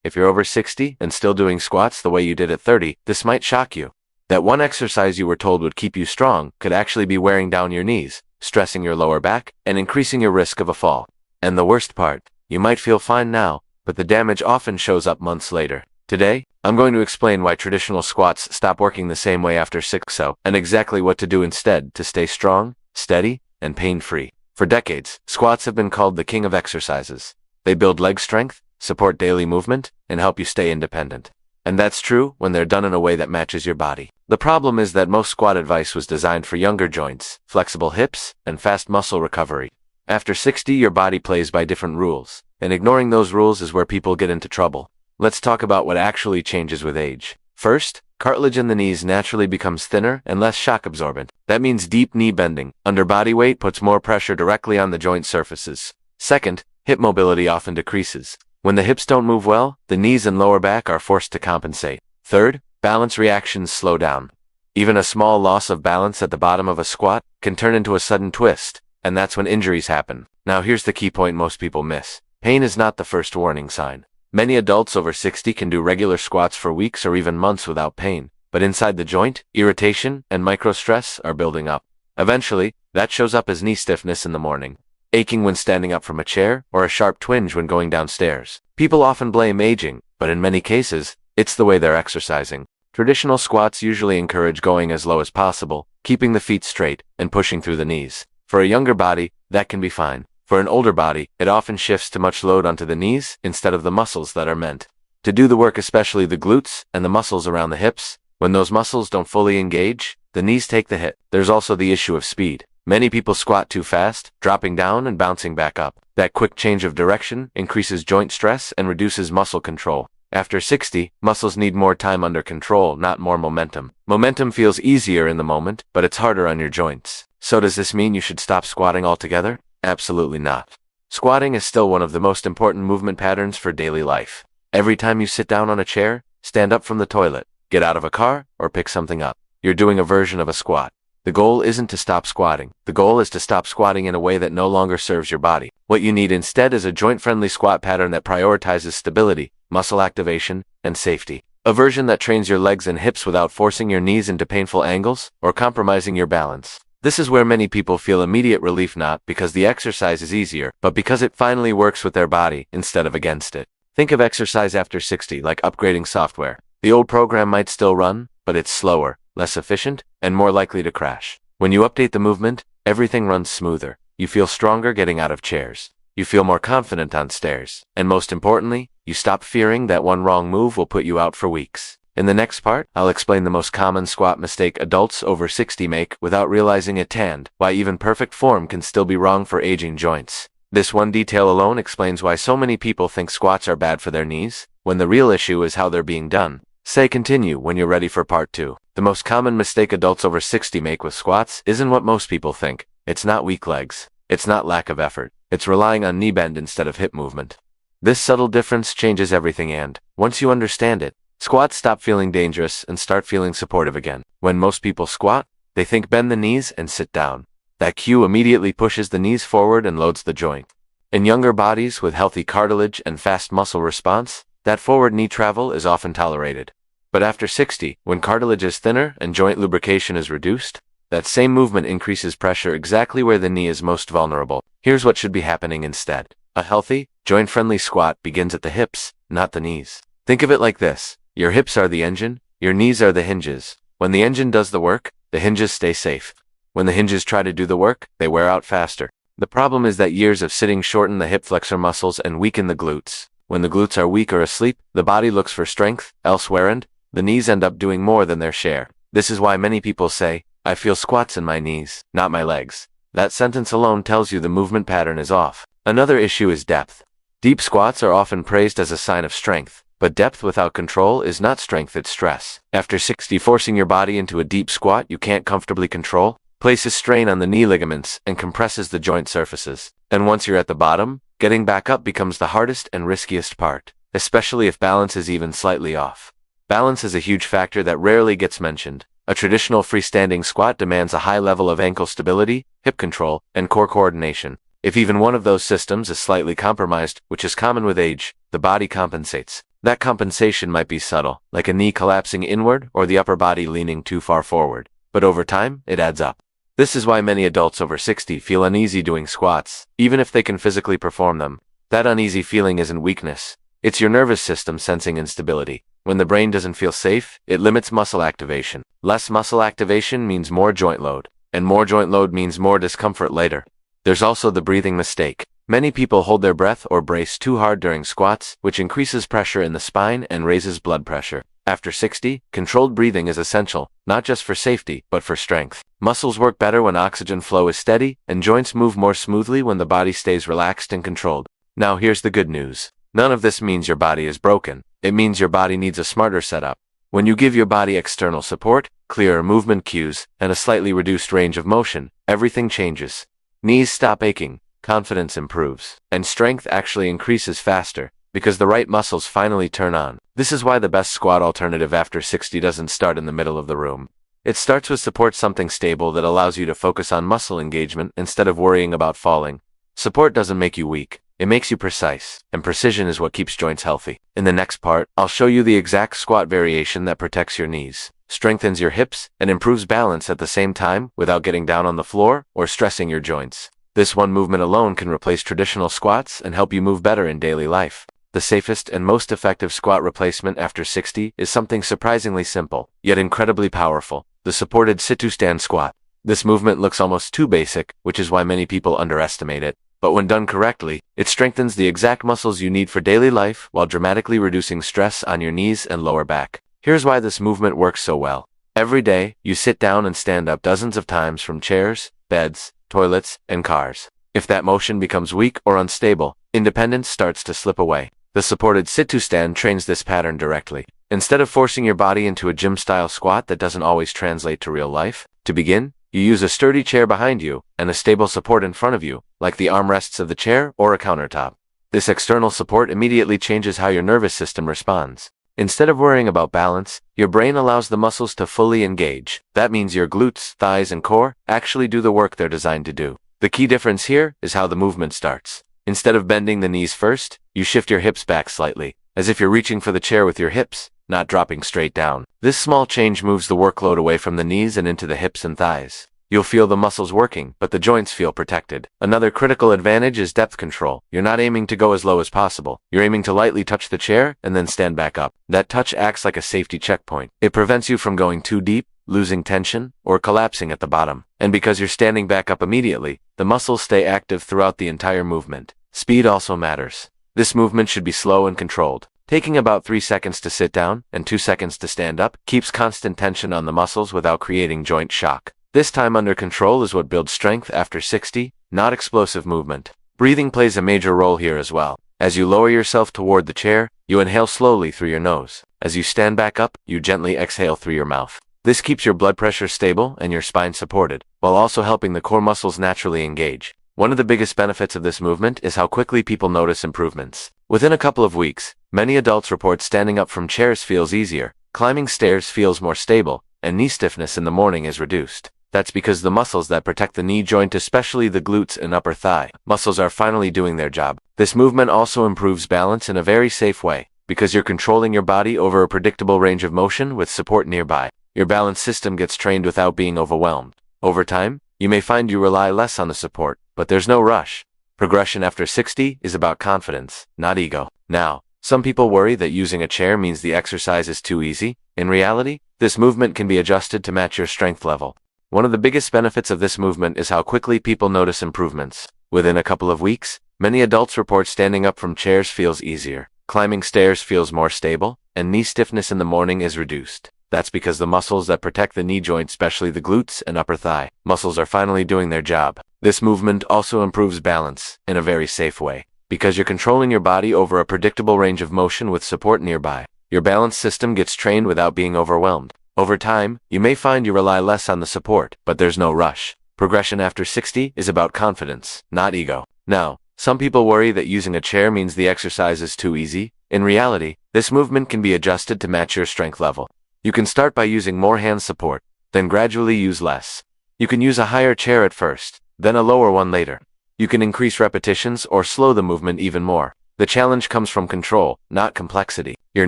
If you're over 60 and still doing squats the way you did at 30, this might shock you. That one exercise you were told would keep you strong could actually be wearing down your knees, stressing your lower back, and increasing your risk of a fall. And the worst part, you might feel fine now, but the damage often shows up months later. Today, I'm going to explain why traditional squats stop working the same way after 60, and exactly what to do instead to stay strong, steady, and pain-free. For decades, squats have been called the king of exercises. They build leg strength, support daily movement, and help you stay independent. And that's true when they're done in a way that matches your body. The problem is that most squat advice was designed for younger joints, flexible hips, and fast muscle recovery. After 60, your body plays by different rules, and ignoring those rules is where people get into trouble. Let's talk about what actually changes with age. First, cartilage in the knees naturally becomes thinner and less shock absorbent. That means deep knee bending, under body weight puts more pressure directly on the joint surfaces. Second, hip mobility often decreases. When the hips don't move well, the knees and lower back are forced to compensate. Third, balance reactions slow down. Even a small loss of balance at the bottom of a squat can turn into a sudden twist, and that's when injuries happen. Now here's the key point most people miss. Pain is not the first warning sign. Many adults over 60 can do regular squats for weeks or even months without pain, but inside the joint, irritation and microstress are building up. Eventually, that shows up as knee stiffness in the morning, aching when standing up from a chair, or a sharp twinge when going downstairs. People often blame aging, but in many cases, it's the way they're exercising. Traditional squats usually encourage going as low as possible, keeping the feet straight, and pushing through the knees. For a younger body, that can be fine. For an older body, it often shifts too much load onto the knees instead of the muscles that are meant to do the work, especially the glutes and the muscles around the hips. When those muscles don't fully engage, the knees take the hit. There's also the issue of speed. Many people squat too fast, dropping down and bouncing back up. That quick change of direction increases joint stress and reduces muscle control. After 60, muscles need more time under control, not more momentum. Momentum feels easier in the moment, but it's harder on your joints. So does this mean you should stop squatting altogether? Absolutely not. Squatting is still one of the most important movement patterns for daily life. Every time you sit down on a chair, stand up from the toilet, get out of a car, or pick something up, you're doing a version of a squat. The goal isn't to stop squatting. The goal is to stop squatting in a way that no longer serves your body. What you need instead is a joint-friendly squat pattern that prioritizes stability, muscle activation, and safety. A version that trains your legs and hips without forcing your knees into painful angles or compromising your balance. This is where many people feel immediate relief, not because the exercise is easier, but because it finally works with their body instead of against it. Think of exercise after 60 like upgrading software. The old program might still run, but it's slower, less efficient, and more likely to crash. When you update the movement, everything runs smoother. You feel stronger getting out of chairs. You feel more confident on stairs. And most importantly, you stop fearing that one wrong move will put you out for weeks. In the next part, I'll explain the most common squat mistake adults over 60 make without realizing it, and why even perfect form can still be wrong for aging joints. This one detail alone explains why so many people think squats are bad for their knees, when the real issue is how they're being done. Say continue when you're ready for part 2. The most common mistake adults over 60 make with squats isn't what most people think. It's not weak legs. It's not lack of effort. It's relying on knee bend instead of hip movement. This subtle difference changes everything, and once you understand it, squats stop feeling dangerous and start feeling supportive again. When most people squat, they think bend the knees and sit down. That cue immediately pushes the knees forward and loads the joint. In younger bodies with healthy cartilage and fast muscle response, that forward knee travel is often tolerated. But after 60, when cartilage is thinner and joint lubrication is reduced, that same movement increases pressure exactly where the knee is most vulnerable. Here's what should be happening instead. A healthy, joint-friendly squat begins at the hips, not the knees. Think of it like this. Your hips are the engine, your knees are the hinges. When the engine does the work, the hinges stay safe. When the hinges try to do the work, they wear out faster. The problem is that years of sitting shorten the hip flexor muscles and weaken the glutes. When the glutes are weak or asleep, the body looks for strength elsewhere, and the knees end up doing more than their share. This is why many people say, "I feel squats in my knees, not my legs." That sentence alone tells you the movement pattern is off. Another issue is depth. Deep squats are often praised as a sign of strength. But depth without control is not strength, it's stress. After 60, forcing your body into a deep squat you can't comfortably control places strain on the knee ligaments and compresses the joint surfaces. And once you're at the bottom, getting back up becomes the hardest and riskiest part, especially if balance is even slightly off. Balance is a huge factor that rarely gets mentioned. A traditional freestanding squat demands a high level of ankle stability, hip control, and core coordination. If even one of those systems is slightly compromised, which is common with age, the body compensates. That compensation might be subtle, like a knee collapsing inward or the upper body leaning too far forward, but over time, it adds up. This is why many adults over 60 feel uneasy doing squats, even if they can physically perform them. That uneasy feeling isn't weakness. It's your nervous system sensing instability. When the brain doesn't feel safe, it limits muscle activation. Less muscle activation means more joint load, and more joint load means more discomfort later. There's also the breathing mistake. Many people hold their breath or brace too hard during squats, which increases pressure in the spine and raises blood pressure. After 60, controlled breathing is essential, not just for safety, but for strength. Muscles work better when oxygen flow is steady, and joints move more smoothly when the body stays relaxed and controlled. Now here's the good news. None of this means your body is broken. It means your body needs a smarter setup. When you give your body external support, clearer movement cues, and a slightly reduced range of motion, everything changes. Knees stop aching, confidence improves, and strength actually increases faster, because the right muscles finally turn on. This is why the best squat alternative after 60 doesn't start in the middle of the room. It starts with support, something stable that allows you to focus on muscle engagement instead of worrying about falling. Support doesn't make you weak. It makes you precise, and precision is what keeps joints healthy. In the next part, I'll show you the exact squat variation that protects your knees, strengthens your hips, and improves balance at the same time without getting down on the floor or stressing your joints. This one movement alone can replace traditional squats and help you move better in daily life. The safest and most effective squat replacement after 60 is something surprisingly simple, yet incredibly powerful: the supported sit-to-stand squat. This movement looks almost too basic, which is why many people underestimate it. But when done correctly, it strengthens the exact muscles you need for daily life while dramatically reducing stress on your knees and lower back. Here's why this movement works so well. Every day, you sit down and stand up dozens of times from chairs, beds, toilets, and cars. If that motion becomes weak or unstable, independence starts to slip away. The supported sit-to-stand trains this pattern directly. Instead of forcing your body into a gym-style squat that doesn't always translate to real life, to begin, you use a sturdy chair behind you and a stable support in front of you, like the armrests of the chair or a countertop. This external support immediately changes how your nervous system responds. Instead of worrying about balance, your brain allows the muscles to fully engage. That means your glutes, thighs, and core actually do the work they're designed to do. The key difference here is how the movement starts. Instead of bending the knees first, you shift your hips back slightly, as if you're reaching for the chair with your hips, not dropping straight down. This small change moves the workload away from the knees and into the hips and thighs. You'll feel the muscles working, but the joints feel protected. Another critical advantage is depth control. You're not aiming to go as low as possible. You're aiming to lightly touch the chair and then stand back up. That touch acts like a safety checkpoint. It prevents you from going too deep, losing tension, or collapsing at the bottom. And because you're standing back up immediately, the muscles stay active throughout the entire movement. Speed also matters. This movement should be slow and controlled. Taking about 3 seconds to sit down and 2 seconds to stand up keeps constant tension on the muscles without creating joint shock. This time under control is what builds strength after 60, not explosive movement. Breathing plays a major role here as well. As you lower yourself toward the chair, you inhale slowly through your nose. As you stand back up, you gently exhale through your mouth. This keeps your blood pressure stable and your spine supported, while also helping the core muscles naturally engage. One of the biggest benefits of this movement is how quickly people notice improvements. Within a couple of weeks, many adults report standing up from chairs feels easier, climbing stairs feels more stable, and knee stiffness in the morning is reduced. That's because the muscles that protect the knee joint, especially the glutes and upper thigh muscles, are finally doing their job. This movement also improves balance in a very safe way, because you're controlling your body over a predictable range of motion with support nearby. Your balance system gets trained without being overwhelmed. Over time, you may find you rely less on the support, but there's no rush. Progression after 60 is about confidence, not ego. Now, some people worry that using a chair means the exercise is too easy. In reality, this movement can be adjusted to match your strength level. One of the biggest benefits of this movement is how quickly people notice improvements. Within a couple of weeks, many adults report standing up from chairs feels easier, climbing stairs feels more stable, and knee stiffness in the morning is reduced. That's because the muscles that protect the knee joint, especially the glutes and upper thigh muscles, are finally doing their job. This movement also improves balance in a very safe way, because you're controlling your body over a predictable range of motion with support nearby. Your balance system gets trained without being overwhelmed. Over time, you may find you rely less on the support, but there's no rush. Progression after 60 is about confidence, not ego. Now, some people worry that using a chair means the exercise is too easy. In reality, this movement can be adjusted to match your strength level. You can start by using more hand support, then gradually use less. You can use a higher chair at first, then a lower one later. You can increase repetitions or slow the movement even more. The challenge comes from control, not complexity. Your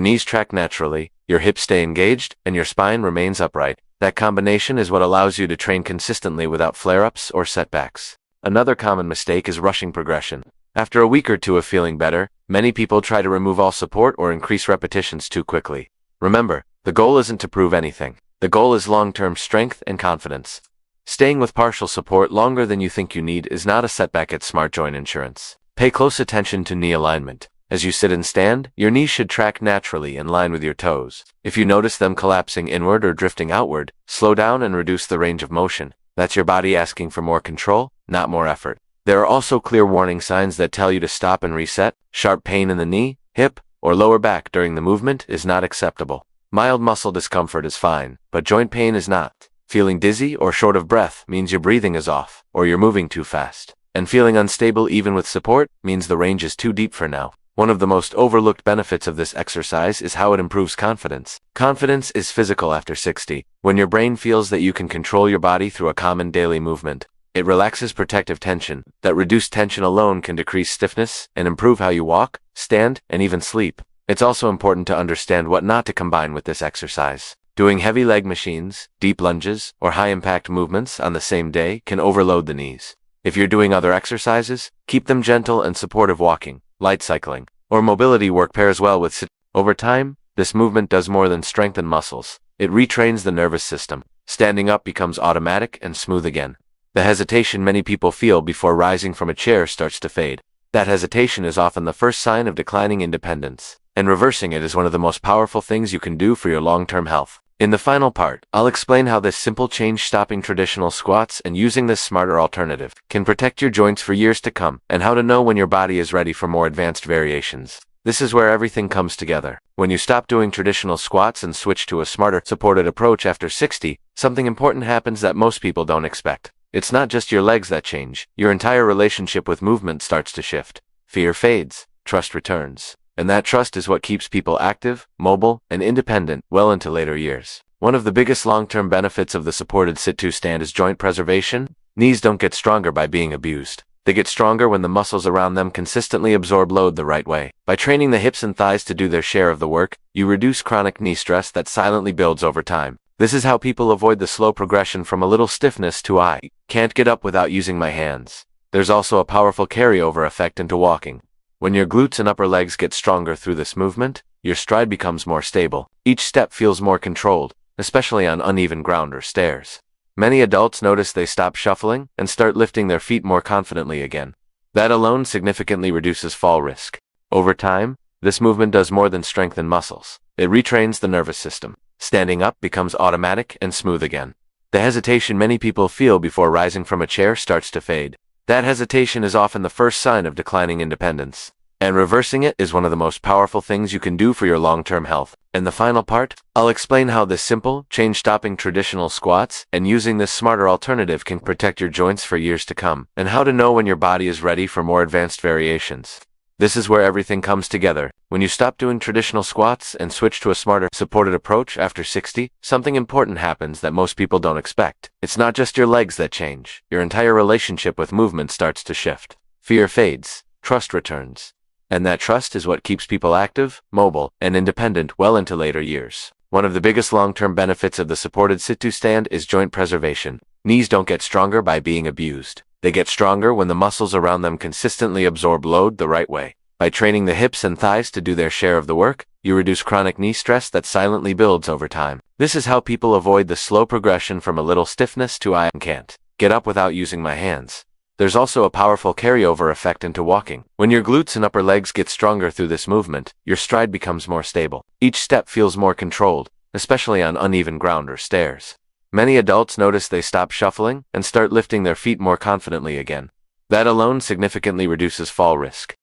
knees track naturally, your hips stay engaged, and your spine remains upright. That combination is what allows you to train consistently without flare-ups or setbacks. Another common mistake is rushing progression. After a week or two of feeling better, many people try to remove all support or increase repetitions too quickly. Remember, the goal isn't to prove anything. The goal is long-term strength and confidence. Staying with partial support longer than you think you need is not a setback at Smart Joint Insurance. Pay close attention to knee alignment. As you sit and stand, your knees should track naturally in line with your toes. If you notice them collapsing inward or drifting outward, slow down and reduce the range of motion. That's your body asking for more control, not more effort. There are also clear warning signs that tell you to stop and reset. Sharp pain in the knee, hip, or lower back during the movement is not acceptable. Mild muscle discomfort is fine, but joint pain is not. Feeling dizzy or short of breath means your breathing is off, or you're moving too fast. And feeling unstable even with support means the range is too deep for now. One of the most overlooked benefits of this exercise is how it improves confidence. Confidence is physical after 60, when your brain feels that you can control your body through a common daily movement. It relaxes protective tension. That reduced tension alone can decrease stiffness and improve how you walk, stand, and even sleep. It's also important to understand what not to combine with this exercise. Doing heavy leg machines, deep lunges, or high-impact movements on the same day can overload the knees. If you're doing other exercises, keep them gentle and supportive. Walking, light cycling, or mobility work pairs well with sit. Over time, this movement does more than strengthen muscles. It retrains the nervous system. Standing up becomes automatic and smooth again. The hesitation many people feel before rising from a chair starts to fade. That hesitation is often the first sign of declining independence, and reversing it is one of the most powerful things you can do for your long-term health. In the final part, I'll explain how this simple change, stopping traditional squats and using this smarter alternative, can protect your joints for years to come, and how to know when your body is ready for more advanced variations. This is where everything comes together. When you stop doing traditional squats and switch to a smarter, supported approach after 60, something important happens that most people don't expect. It's not just your legs that change. Your entire relationship with movement starts to shift. Fear fades, trust returns. And that trust is what keeps people active, mobile, and independent well into later years. One of the biggest long-term benefits of the supported sit-to-stand is joint preservation. Knees don't get stronger by being abused. They get stronger when the muscles around them consistently absorb load the right way. By training the hips and thighs to do their share of the work, you reduce chronic knee stress that silently builds over time. This is how people avoid the slow progression from a little stiffness to "I can't get up without using my hands." There's also a powerful carryover effect into walking. When your glutes and upper legs get stronger through this movement, your stride becomes more stable. Each step feels more controlled, especially on uneven ground or stairs. Many adults notice they stop shuffling and start lifting their feet more confidently again. That alone significantly reduces fall risk. Over time, this movement does more than strengthen muscles. It retrains the nervous system. Standing up becomes automatic and smooth again. The hesitation many people feel before rising from a chair starts to fade. That hesitation is often the first sign of declining independence. And reversing it is one of the most powerful things you can do for your long-term health. In the final part, I'll explain how this simple change, stopping traditional squats and using this smarter alternative, can protect your joints for years to come, and how to know when your body is ready for more advanced variations. This is where everything comes together. When you stop doing traditional squats and switch to a smarter, supported approach after 60, something important happens that most people don't expect. It's not just your legs that change. Your entire relationship with movement starts to shift. Fear fades, trust returns. And that trust is what keeps people active, mobile, and independent well into later years. One of the biggest long-term benefits of the supported sit-to-stand is joint preservation. Knees don't get stronger by being abused. They get stronger when the muscles around them consistently absorb load the right way. By training the hips and thighs to do their share of the work, you reduce chronic knee stress that silently builds over time. This is how people avoid the slow progression from a little stiffness to "I can't get up without using my hands." There's also a powerful carryover effect into walking. When your glutes and upper legs get stronger through this movement, your stride becomes more stable. Each step feels more controlled, especially on uneven ground or stairs. Many adults notice they stop shuffling and start lifting their feet more confidently again. That alone significantly reduces fall risk.